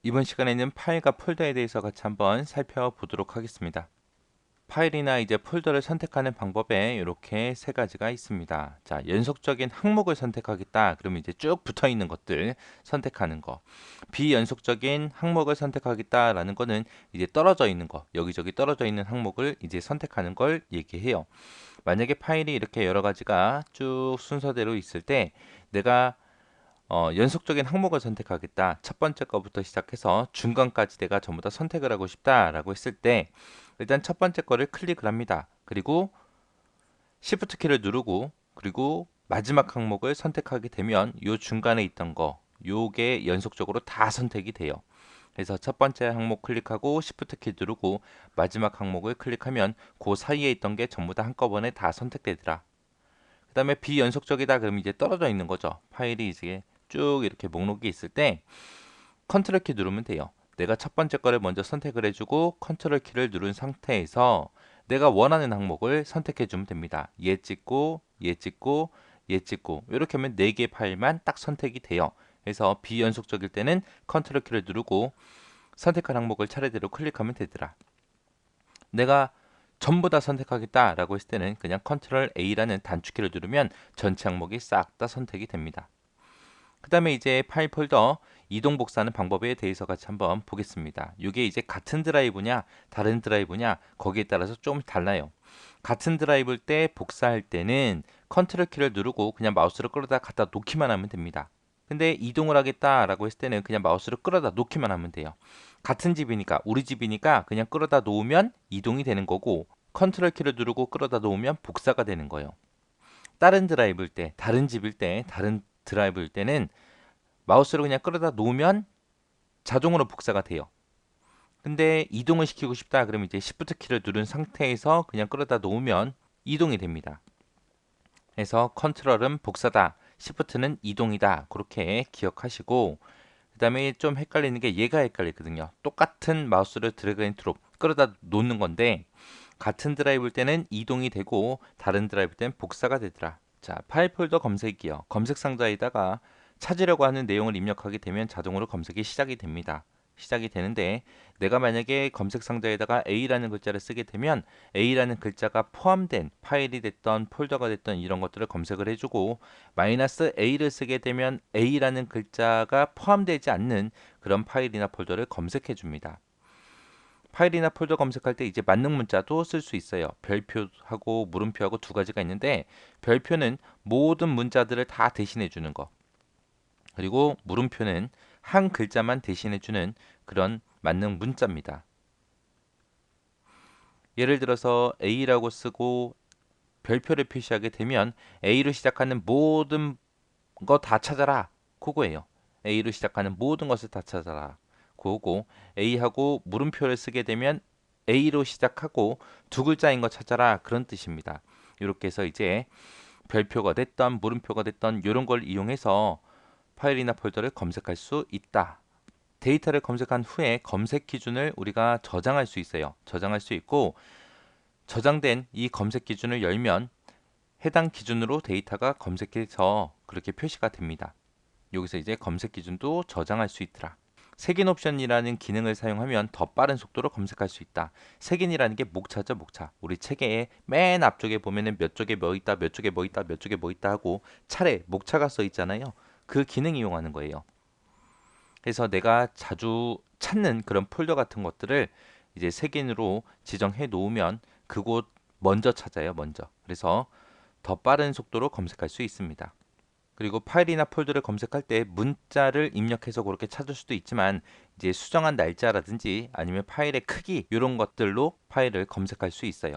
이번 시간에는 파일과 폴더에 대해서 같이 한번 살펴보도록 하겠습니다. 파일이나 이제 폴더를 선택하는 방법에 이렇게 세 가지가 있습니다. 자, 연속적인 항목을 선택하겠다. 그러면 이제 쭉 붙어 있는 것들 선택하는 거. 비연속적인 항목을 선택하겠다라는 거는 이제 떨어져 있는 거, 여기저기 떨어져 있는 항목을 이제 선택하는 걸 얘기해요. 만약에 파일이 이렇게 여러 가지가 쭉 순서대로 있을 때 내가 연속적인 항목을 선택하겠다. 첫 번째 거부터 시작해서 중간까지 내가 전부 다 선택을 하고 싶다라고 했을 때 일단 첫 번째 거를 클릭을 합니다. 그리고 Shift 키를 누르고 그리고 마지막 항목을 선택하게 되면 요 중간에 있던 거 요게 연속적으로 다 선택이 돼요. 그래서 첫 번째 항목 클릭하고 Shift 키 누르고 마지막 항목을 클릭하면 그 사이에 있던 게 전부 다 한꺼번에 다 선택되더라. 그 다음에 비연속적이다 그러면 이제 떨어져 있는 거죠. 파일이 이제 쭉 이렇게 목록이 있을 때 컨트롤 키 누르면 돼요. 내가 첫 번째 거를 먼저 선택을 해주고 컨트롤 키를 누른 상태에서 내가 원하는 항목을 선택해 주면 됩니다. 얘 찍고 얘 찍고 얘 찍고 이렇게 하면 4개 파일만 딱 선택이 돼요. 그래서 비연속적일 때는 컨트롤 키를 누르고 선택한 항목을 차례대로 클릭하면 되더라. 내가 전부 다 선택하겠다라고 했을 때는 그냥 컨트롤 A라는 단축키를 누르면 전체 항목이 싹 다 선택이 됩니다. 그 다음에 이제 파일 폴더 이동 복사하는 방법에 대해서 같이 한번 보겠습니다. 이게 이제 같은 드라이브냐 다른 드라이브냐 거기에 따라서 좀 달라요. 같은 드라이브일 때 복사할 때는 컨트롤 키를 누르고 그냥 마우스를 끌어다 갖다 놓기만 하면 됩니다. 근데 이동을 하겠다라고 했을 때는 그냥 마우스를 끌어다 놓기만 하면 돼요. 같은 집이니까 우리 집이니까 그냥 끌어다 놓으면 이동이 되는 거고 컨트롤 키를 누르고 끌어다 놓으면 복사가 되는 거예요. 다른 드라이브일 때, 다른 집일 때, 다른 드라이브일 때는 마우스를 그냥 끌어다 놓으면 자동으로 복사가 돼요. 근데 이동을 시키고 싶다 그러면 이제 Shift 키를 누른 상태에서 그냥 끌어다 놓으면 이동이 됩니다. 그래서 컨트롤은 복사다, Shift는 이동이다. 그렇게 기억하시고 그 다음에 좀 헷갈리는 게 얘가 헷갈리거든요. 똑같은 마우스를 드래그 앤 드롭 끌어다 놓는 건데 같은 드라이브일 때는 이동이 되고 다른 드라이브일 때는 복사가 되더라. 자, 파일 폴더 검색이요. 검색 상자에다가 찾으려고 하는 내용을 입력하게 되면 자동으로 검색이 시작이 됩니다. 시작이 되는데 내가 만약에 검색 상자에다가 A라는 글자를 쓰게 되면 A라는 글자가 포함된 파일이 됐던 폴더가 됐던 이런 것들을 검색을 해주고 마이너스 A를 쓰게 되면 A라는 글자가 포함되지 않는 그런 파일이나 폴더를 검색해 줍니다. 파일이나 폴더 검색할 때 이제 만능 문자도 쓸 수 있어요. 별표하고 물음표하고 두 가지가 있는데 별표는 모든 문자들을 다 대신해 주는 거. 그리고 물음표는 한 글자만 대신해 주는 그런 만능 문자입니다. 예를 들어서 A라고 쓰고 별표를 표시하게 되면 A로 시작하는 모든 거 다 찾아라. 그거예요. A로 시작하는 모든 것을 다 찾아라. 그거고 A하고 물음표를 쓰게 되면 A로 시작하고 두 글자인 거 찾아라. 그런 뜻입니다. 이렇게 해서 이제 별표가 됐던 물음표가 됐던 이런 걸 이용해서 파일이나 폴더를 검색할 수 있다. 데이터를 검색한 후에 검색 기준을 우리가 저장할 수 있어요. 저장할 수 있고 저장된 이 검색 기준을 열면 해당 기준으로 데이터가 검색해서 그렇게 표시가 됩니다. 여기서 이제 검색 기준도 저장할 수 있더라. 색인 옵션이라는 기능을 사용하면 더 빠른 속도로 검색할 수 있다. 색인이라는 게 목차죠, 목차. 우리 책의 맨 앞쪽에 보면은 몇 쪽에 뭐 있다, 몇 쪽에 뭐 있다, 몇 쪽에 뭐 있다 하고 차례 목차가 써 있잖아요. 그 기능 이용하는 거예요. 그래서 내가 자주 찾는 그런 폴더 같은 것들을 이제 색인으로 지정해 놓으면 그곳 먼저 찾아요, 먼저. 그래서 더 빠른 속도로 검색할 수 있습니다. 그리고 파일이나 폴더를 검색할 때 문자를 입력해서 그렇게 찾을 수도 있지만 이제 수정한 날짜라든지 아니면 파일의 크기 이런 것들로 파일을 검색할 수 있어요.